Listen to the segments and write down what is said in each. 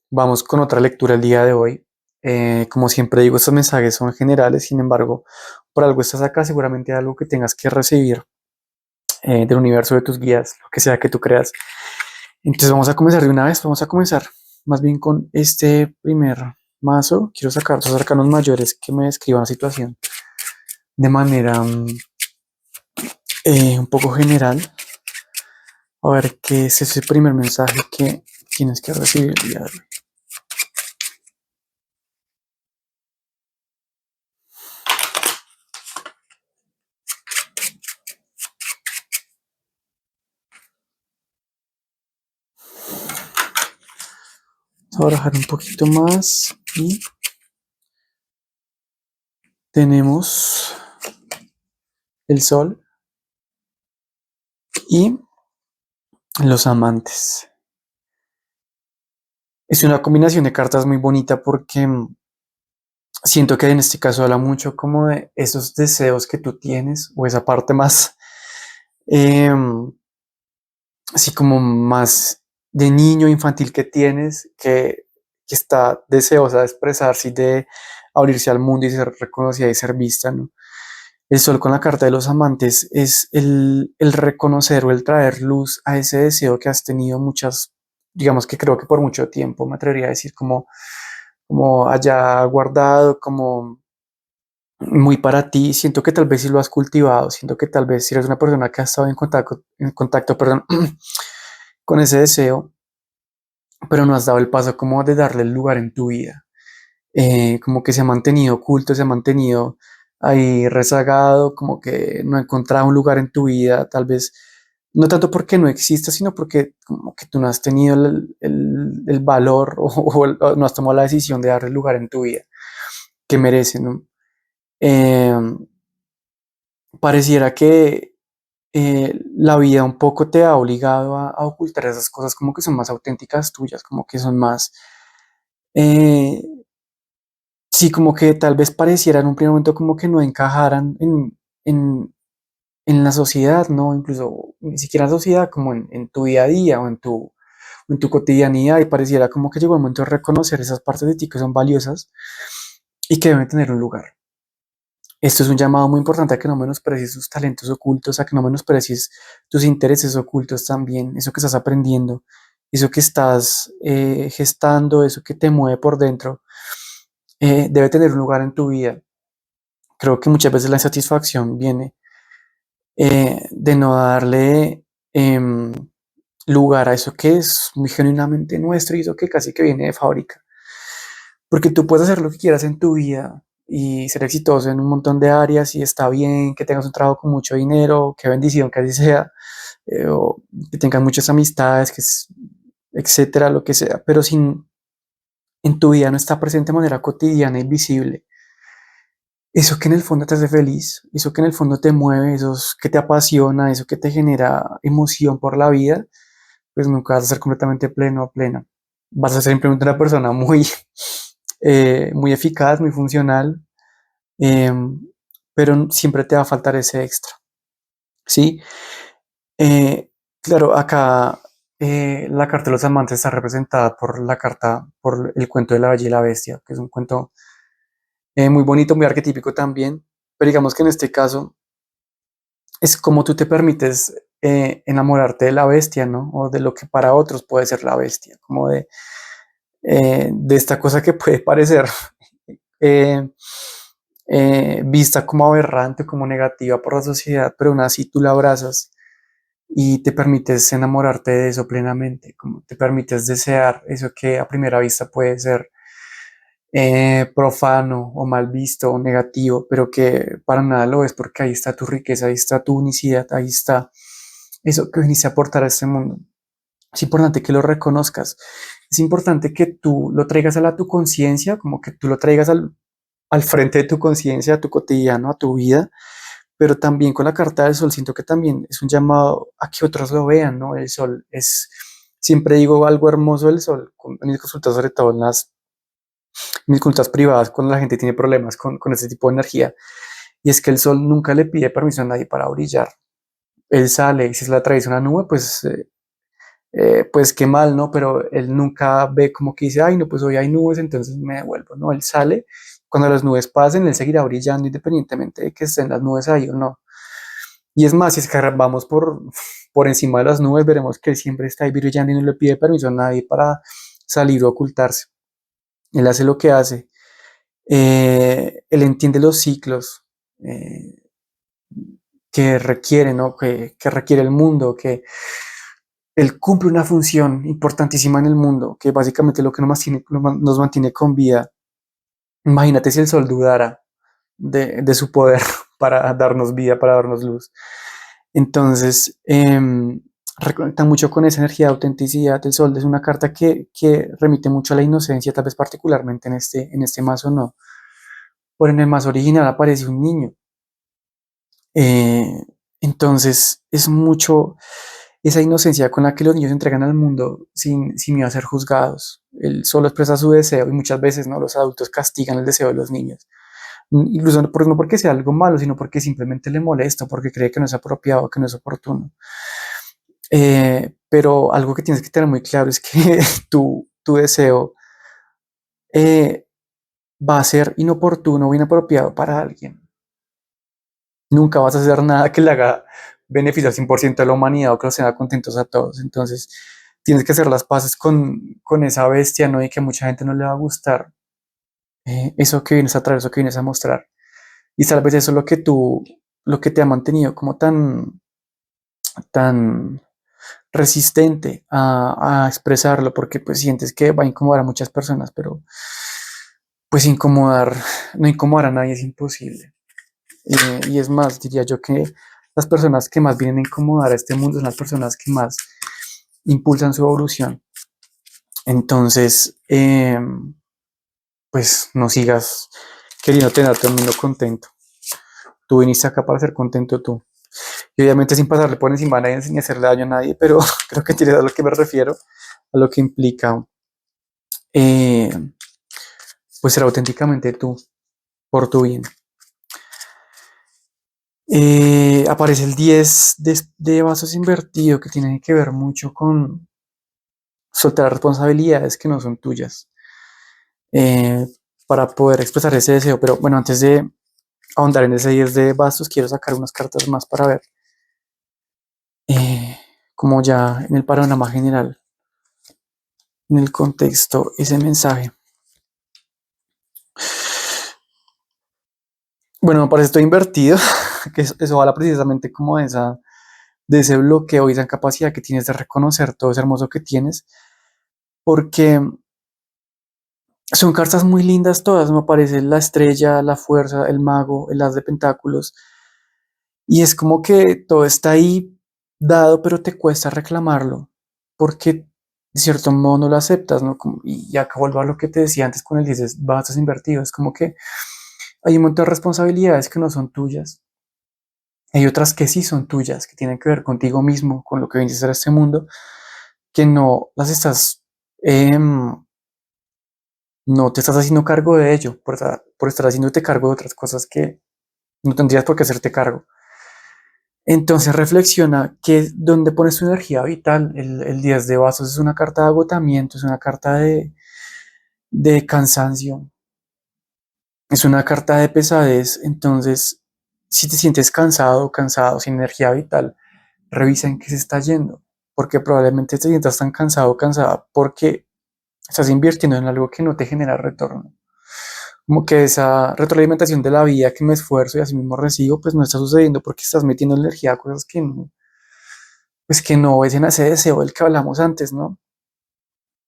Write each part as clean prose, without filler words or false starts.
Vamos con otra lectura el día de hoy. Como siempre digo, estos mensajes son generales, sin embargo, por algo estás acá, seguramente algo que tengas que recibir del universo de tus guías, lo que sea que tú creas. Entonces vamos a comenzar de una vez, vamos a comenzar más bien con este primer mazo. Quiero sacar dos arcanos mayores que me describan la situación de manera un poco general. A ver qué es ese primer mensaje que tienes que recibir el día de hoy. Vamos a bajar un poquito más y tenemos el sol y los amantes. Es una combinación de cartas muy bonita porque siento que en este caso habla mucho como de esos deseos que tú tienes o esa parte más, eh, así como más de niño infantil que tienes, que está deseosa de expresarse y de abrirse al mundo y ser reconocida y ser vista, ¿no? El sol con la carta de los amantes es el reconocer o el traer luz a ese deseo que has tenido muchas, digamos que creo que por mucho tiempo, me atrevería a decir, como allá guardado, como muy para ti. Siento que tal vez si lo has cultivado, siento que tal vez si eres una persona que ha estado en contacto, perdón, con ese deseo, pero no has dado el paso como de darle el lugar en tu vida. Como que se ha mantenido oculto, se ha mantenido ahí rezagado, como que no ha encontrado un lugar en tu vida, tal vez no tanto porque no exista, sino porque como que tú no has tenido el valor o no has tomado la decisión de darle lugar en tu vida que merece, ¿no? Eh, Pareciera que la vida un poco te ha obligado a ocultar esas cosas como que son más auténticas tuyas, como que son más, eh, sí, como que tal vez pareciera en un primer momento como que no encajaran en, en la sociedad, ¿no? Incluso ni siquiera en la sociedad, como en tu día a día o en tu cotidianidad, y pareciera como que llegó el momento de reconocer esas partes de ti que son valiosas y que deben tener un lugar. Esto es un llamado muy importante a que no menosprecies tus talentos ocultos, a que no menosprecies tus intereses ocultos también, eso que estás aprendiendo, eso que estás gestando, eso que te mueve por dentro, debe tener un lugar en tu vida. Creo que muchas veces la insatisfacción viene de no darle em, lugar a eso que es muy genuinamente nuestro y eso que casi que viene de fábrica. Porque tú puedes hacer lo que quieras en tu vida y ser exitoso en un montón de áreas y está bien que tengas un trabajo con mucho dinero, qué bendición que así sea, o que tengas muchas amistades, etcétera, lo que sea, pero sin en tu vida no está presente de manera cotidiana y visible. Eso que en el fondo te hace feliz, eso que en el fondo te mueve, eso que te apasiona, eso que te genera emoción por la vida, pues nunca vas a ser completamente pleno o plena. Vas a ser simplemente una persona muy, muy eficaz, muy funcional, eh, pero siempre te va a faltar ese extra, ¿sí? Eh, claro, acá la carta de los amantes está representada por la carta, por el cuento de la Bella y la Bestia, que es un cuento muy bonito, muy arquetípico también, pero digamos que en este caso es como tú te permites enamorarte de la bestia, ¿no? O de lo que para otros puede ser la bestia, como de esta cosa que puede parecer eh, vista como aberrante, como negativa por la sociedad, pero aún así tú la abrazas y te permites enamorarte de eso plenamente, como te permites desear eso que a primera vista puede ser profano o mal visto o negativo, pero que para nada lo es porque ahí está tu riqueza, ahí está tu unicidad, ahí está eso que viniste a aportar a este mundo. Es importante que lo reconozcas, es importante que tú lo traigas a tu conciencia, como que tú lo traigas al frente de tu conciencia, a tu cotidiano, a tu vida, pero también con la carta del sol siento que también es un llamado a que otros lo vean, ¿no? El sol es, siempre digo algo hermoso del sol, en mis consultas, sobre todo en mis consultas privadas, cuando la gente tiene problemas con este tipo de energía, y es que el sol nunca le pide permiso a nadie para brillar. Él sale y si se le atraviesa una nube, pues pues qué mal, ¿no? Pero él nunca ve como que dice, ay, no, pues hoy hay nubes, entonces me devuelvo, ¿no? Él sale, cuando las nubes pasen, él seguirá brillando independientemente de que estén las nubes ahí o no. Y es más, si es que vamos por encima de las nubes, veremos que él siempre está ahí brillando y no le pide permiso a nadie para salir o ocultarse. Él hace lo que hace. Él entiende los ciclos eh, que requiere, ¿no? Que requiere el mundo, que él cumple una función importantísima en el mundo, que básicamente es lo que nos mantiene con vida. Imagínate si el sol dudara de su poder para darnos vida, para darnos luz. Entonces, reconecta mucho con esa energía de autenticidad del sol. Es una carta que remite mucho a la inocencia, tal vez particularmente en este mazo no. Por en el mazo original aparece un niño. Eh, entonces, es mucho esa inocencia con la que los niños se entregan al mundo sin miedo a ser juzgados. Él solo expresa su deseo y muchas veces no los adultos castigan el deseo de los niños. Incluso no porque sea algo malo, sino porque simplemente le molesta, porque cree que no es apropiado, que no es oportuno. Pero algo que tienes que tener muy claro es que tu deseo eh, va a ser inoportuno o inapropiado para alguien. Nunca vas a hacer nada que le haga beneficiar 100% a la humanidad o que los haga contentos a todos. Entonces, tienes que hacer las paces con esa bestia, ¿no? Y que a mucha gente no le va a gustar eso que vienes a traer, eso que vienes a mostrar. Y tal vez eso es lo que te ha mantenido como tan resistente a expresarlo, porque pues sientes que va a incomodar a muchas personas, pero pues no incomodar a nadie es imposible. Y es más, diría yo que las personas que más vienen a incomodar a este mundo son las personas que más impulsan su evolución. Entonces, pues no sigas queriendo tener a todo el mundo contento. Tú viniste acá para ser contento tú. Y obviamente sin pasarle por encima a nadie, sin hacerle daño a nadie, pero creo que tienes a lo que me refiero, a lo que implica eh, pues ser auténticamente tú, por tu bien. Aparece el 10 de vasos invertido que tiene que ver mucho con soltar responsabilidades que no son tuyas eh, para poder expresar ese deseo. Pero bueno, antes de ahondar en ese 10 de bastos, quiero sacar unas cartas más para ver, eh, como ya en el panorama general, en el contexto, ese mensaje. Bueno, me parece esto invertido, que eso habla precisamente como de ese bloqueo y esa capacidad que tienes de reconocer todo ese hermoso que tienes, porque son cartas muy lindas todas, me parece la estrella, la fuerza, el mago, el as de pentáculos, y es como que todo está ahí dado, pero te cuesta reclamarlo, porque de cierto modo no lo aceptas, ¿no? Y acá vuelvo a lo que te decía antes con el 10 bastos invertido, es como que hay un montón de responsabilidades que no son tuyas, hay otras que sí son tuyas, que tienen que ver contigo mismo, con lo que vienes a hacer a este mundo, que no las estás, no te estás haciendo cargo de ello, por estar haciéndote cargo de otras cosas que no tendrías por qué hacerte cargo. Entonces reflexiona que dónde pones tu energía vital. El 10 de vasos es una carta de agotamiento, es una carta de cansancio, es una carta de pesadez. Entonces, si te sientes cansado, cansado, sin energía vital, revisa en qué se está yendo, porque probablemente te sientas tan cansado, cansada, porque estás invirtiendo en algo que no te genera retorno. Como que esa retroalimentación de la vida que me esfuerzo y así mismo recibo, pues no está sucediendo porque estás metiendo energía a cosas que no, pues que no obedecen a ese deseo del que hablamos antes, ¿no?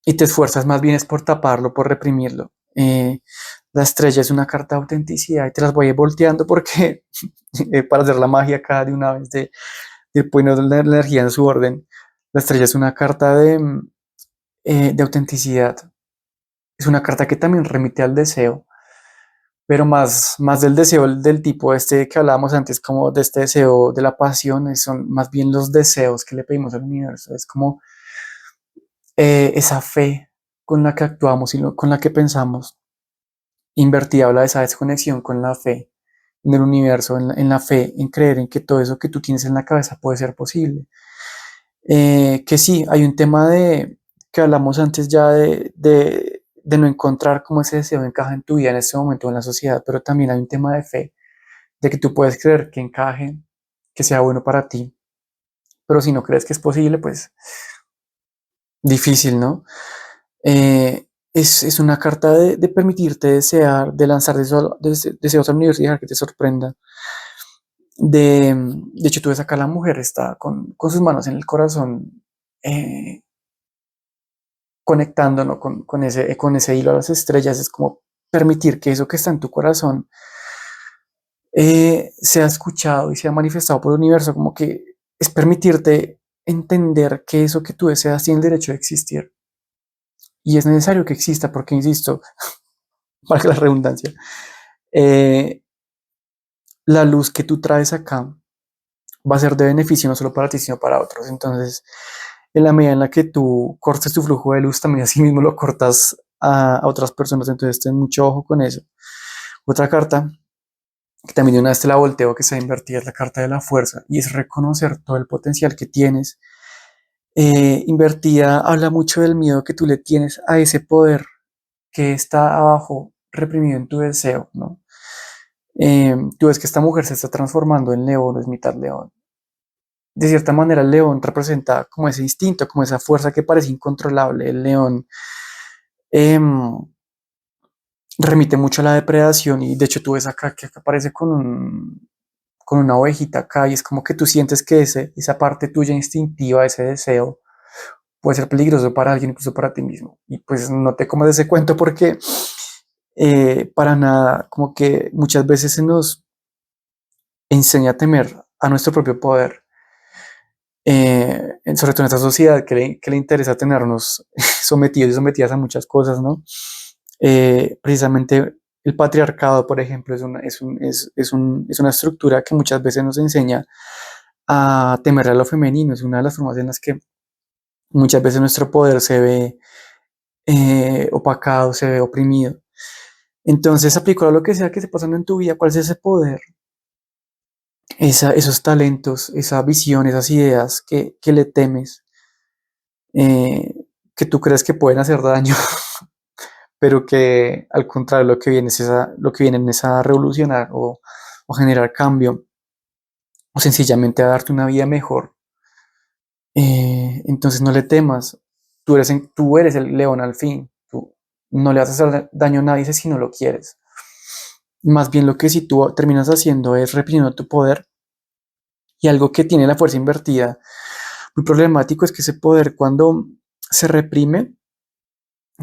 Y te esfuerzas más bien es por taparlo, por reprimirlo. La estrella es una carta de autenticidad y te las voy a ir volteando porque para hacer la magia acá de una vez de poner la energía en su orden. La estrella es una carta de autenticidad. Es una carta que también remite al deseo, pero más del deseo del tipo este que hablábamos antes, como de este deseo de la pasión, son más bien los deseos que le pedimos al universo. Es como esa fe con la que actuamos y con la que pensamos. Invertida habla de esa desconexión con la fe en el universo, en la fe, en creer en que todo eso que tú tienes en la cabeza puede ser posible. Que sí, hay un tema de que hablamos antes ya de no encontrar cómo ese deseo encaja en tu vida en este momento en la sociedad, pero también hay un tema de fe, de que tú puedes creer que encaje, que sea bueno para ti, pero si no crees que es posible, pues difícil, ¿no? Es una carta de permitirte desear, de lanzar deseos a la universidad, que te sorprenda. De hecho, tú ves acá la mujer, está con sus manos en el corazón, eh, conectando, ¿no? Con ese hilo a las estrellas. Es como permitir que eso que está en tu corazón sea escuchado y sea manifestado por el universo, como que es permitirte entender que eso que tú deseas tiene el derecho de existir. Y es necesario que exista porque, insisto, para la redundancia, eh, la luz que tú traes acá va a ser de beneficio no solo para ti, sino para otros. Entonces, en la medida en la que tú cortes tu flujo de luz, también así mismo lo cortas a otras personas. Entonces, ten mucho ojo con eso. Otra carta, que también de una vez te la volteo, que se invertida, es la carta de la fuerza, y es reconocer todo el potencial que tienes. Invertida habla mucho del miedo que tú le tienes a ese poder que está abajo reprimido en tu deseo, ¿no? Tú ves que esta mujer se está transformando en león, es mitad león. De cierta manera, el león representa como ese instinto, como esa fuerza que parece incontrolable. El león em, remite mucho a la depredación y de hecho tú ves acá que acá aparece con una ovejita acá y es como que tú sientes que esa parte tuya instintiva, ese deseo, puede ser peligroso para alguien, incluso para ti mismo. Y pues no te comas ese cuento porque para nada, como que muchas veces se nos enseña a temer a nuestro propio poder. Sobre todo en esta sociedad que le interesa tenernos sometidos y sometidas a muchas cosas, ¿no? Precisamente el patriarcado, por ejemplo, es una estructura que muchas veces nos enseña a temer a lo femenino. Es una de las formas en las que muchas veces nuestro poder se ve opacado, se ve oprimido. Entonces, aplico a lo que sea que esté pasando en tu vida, cuál es ese poder, esos talentos, esa visión, esas ideas que le temes, eh, que tú crees que pueden hacer daño, pero que al contrario lo que viene es a revolucionar o generar cambio o sencillamente a darte una vida mejor. Entonces no le temas, tú eres el león al fin, tú no le vas a hacer daño a nadie si no lo quieres. Más bien lo que si tú terminas haciendo es reprimiendo tu poder y algo que tiene la fuerza invertida, muy problemático es que ese poder cuando se reprime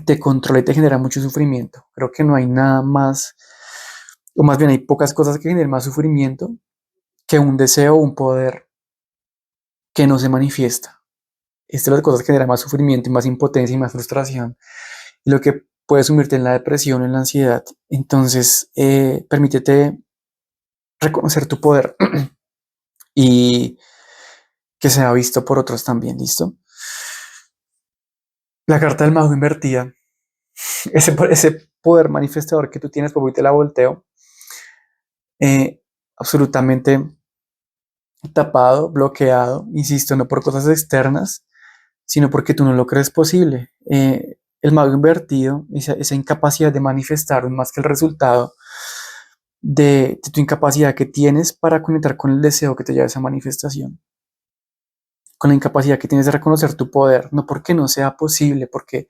te controla y te genera mucho sufrimiento. Creo que no hay nada más, o más bien hay pocas cosas que generen más sufrimiento que un deseo o un poder que no se manifiesta. Esta es las cosas que generan más sufrimiento y más impotencia y más frustración. Y lo que puede sumirte en la depresión, en la ansiedad. Entonces, permítete reconocer tu poder y que sea visto por otros también, ¿listo? La carta del mago invertida, ese poder manifestador que tú tienes, porque te la volteo, absolutamente tapado, bloqueado, insisto, no por cosas externas, sino porque tú no lo crees posible. El mago invertido, esa incapacidad de manifestar más que el resultado de tu incapacidad que tienes para conectar con el deseo que te lleva a esa manifestación, con la incapacidad que tienes de reconocer tu poder, no porque no sea posible, porque,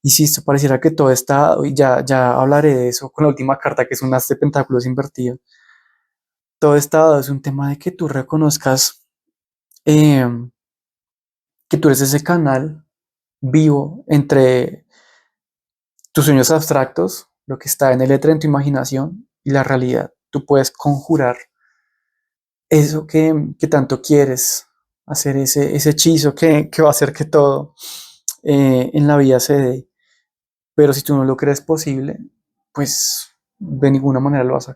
insisto, pareciera que todo está, y ya hablaré de eso con la última carta, que es un as de pentáculos invertido. Todo está es un tema de que tú reconozcas eh, que tú eres ese canal vivo entre tus sueños abstractos, lo que está en el éter en tu imaginación y la realidad. Tú puedes conjurar eso que tanto quieres, hacer ese hechizo que va a hacer que todo en la vida se dé. Pero si tú no lo crees posible, pues de ninguna manera lo vas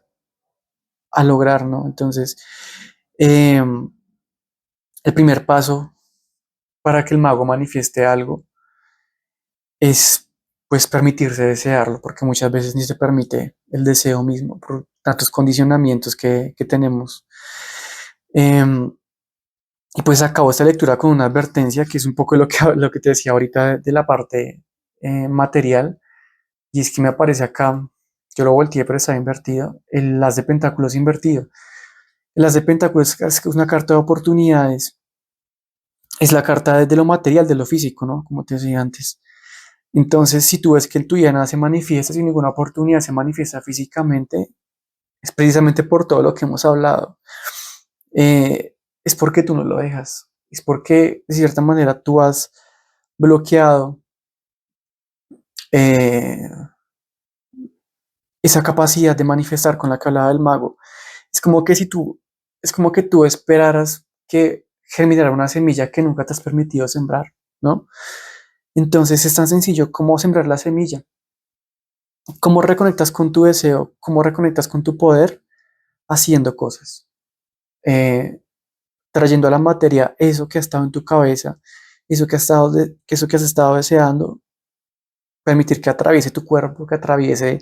a lograr, ¿no? Entonces, eh, el primer paso para que el mago manifieste algo es pues permitirse desearlo, porque muchas veces ni se permite el deseo mismo por tantos condicionamientos que tenemos. Eh, Y pues acabo esta lectura con una advertencia que es un poco lo que te decía ahorita de la parte material. Y es que me aparece acá, yo lo volteé, pero está invertido, el as de pentáculos invertido. El as de pentáculos es una carta de oportunidades, es la carta de lo material, de lo físico, ¿no? Como te decía antes. Entonces, si tú ves que en tu vida nada se manifiesta, sin ninguna oportunidad se manifiesta físicamente, es precisamente por todo lo que hemos hablado. Es porque tú no lo dejas, es porque de cierta manera tú has bloqueado eh, esa capacidad de manifestar con la que hablaba el mago. Es como que si tú, es como que tú esperaras que germinara una semilla que nunca te has permitido sembrar, ¿no? Entonces es tan sencillo como sembrar la semilla. ¿Cómo reconectas con tu deseo? ¿Cómo reconectas con tu poder? Haciendo cosas. Eh, Trayendo a la materia eso que ha estado en tu cabeza, eso que has estado deseando, permitir que atraviese tu cuerpo, que atraviese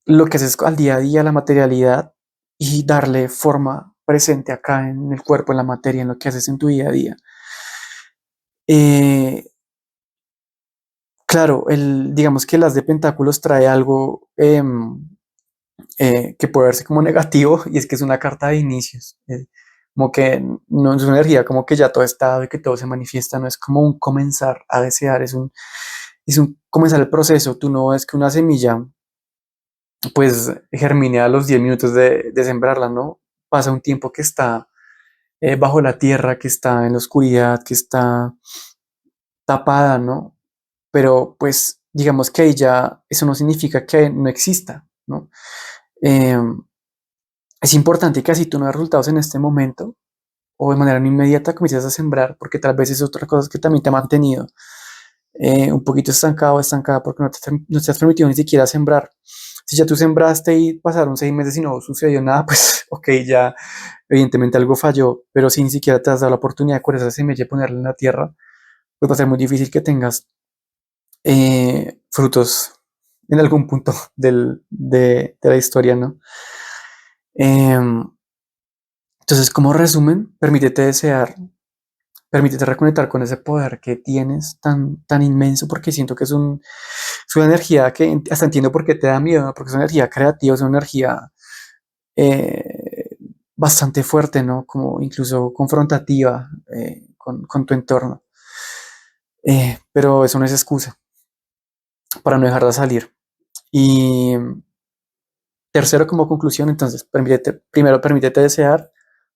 lo que haces al día a día, la materialidad, y darle forma presente acá en el cuerpo, en la materia, en lo que haces en tu día a día. Eh, claro, digamos que las de Pentáculos trae algo que puede verse como negativo, y es que es una carta de inicios. Como que no es una energía como que ya todo está dado y que todo se manifiesta, no es como un comenzar a desear, es un comenzar el proceso. Tú no ves que una semilla pues germine a los 10 minutos de sembrarla, ¿no? Pasa un tiempo que está bajo la tierra, que está en la oscuridad, que está tapada, ¿no? Pero pues digamos que ahí ya eso no significa que no exista, ¿no? Eh, es importante que así tú no ves resultados en este momento o de manera no inmediata comiences a sembrar, porque tal vez es otra cosa que también te ha mantenido un poquito estancado o estancada porque no te has permitido ni siquiera sembrar. Si ya tú sembraste y pasaron 6 meses y no sucedió nada, pues ok, ya evidentemente algo falló, pero si ni siquiera te has dado la oportunidad de curar esa semilla y ponerla en la tierra, pues va a ser muy difícil que tengas frutos en algún punto de la historia, ¿no? Em, entonces, como resumen, permítete desear, permítete reconectar con ese poder que tienes tan inmenso, porque siento que es una energía que hasta entiendo por qué te da miedo, ¿no? Porque es una energía creativa, es una energía eh, bastante fuerte, ¿no? Como incluso confrontativa con tu entorno. Pero eso no es excusa para no dejarla salir. Y tercero, como conclusión, entonces, primero, permítete desear,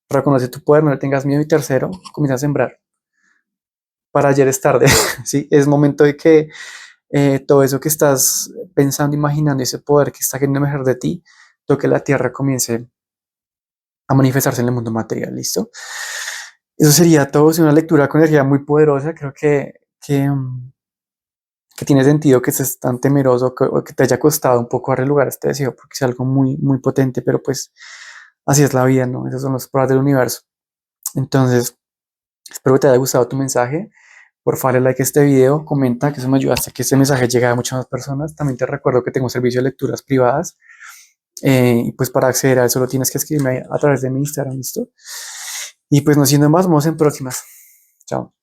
reconoce tu poder, no le tengas miedo. Y tercero, comienza a sembrar. Para ayer es tarde, ¿sí? Es momento de que todo eso que estás pensando, imaginando, ese poder que está queriendo emerger de ti, toque la tierra, comience a manifestarse en el mundo material, ¿listo? Eso sería todo, es una lectura con energía muy poderosa, creo que tiene sentido que estés tan temeroso o que te haya costado un poco darle lugar a este deseo, porque es algo muy potente, pero pues así es la vida, ¿no? Esas son las pruebas del universo. Entonces, espero que te haya gustado tu mensaje. Por favor, dale like a este video, comenta, que eso me ayuda hasta que este mensaje llegue a muchas más personas. También te recuerdo que tengo un servicio de lecturas privadas. Y pues para acceder a eso lo tienes que escribirme a través de mi Instagram, ¿listo? Y pues no siendo más, vamos en próximas. Chao.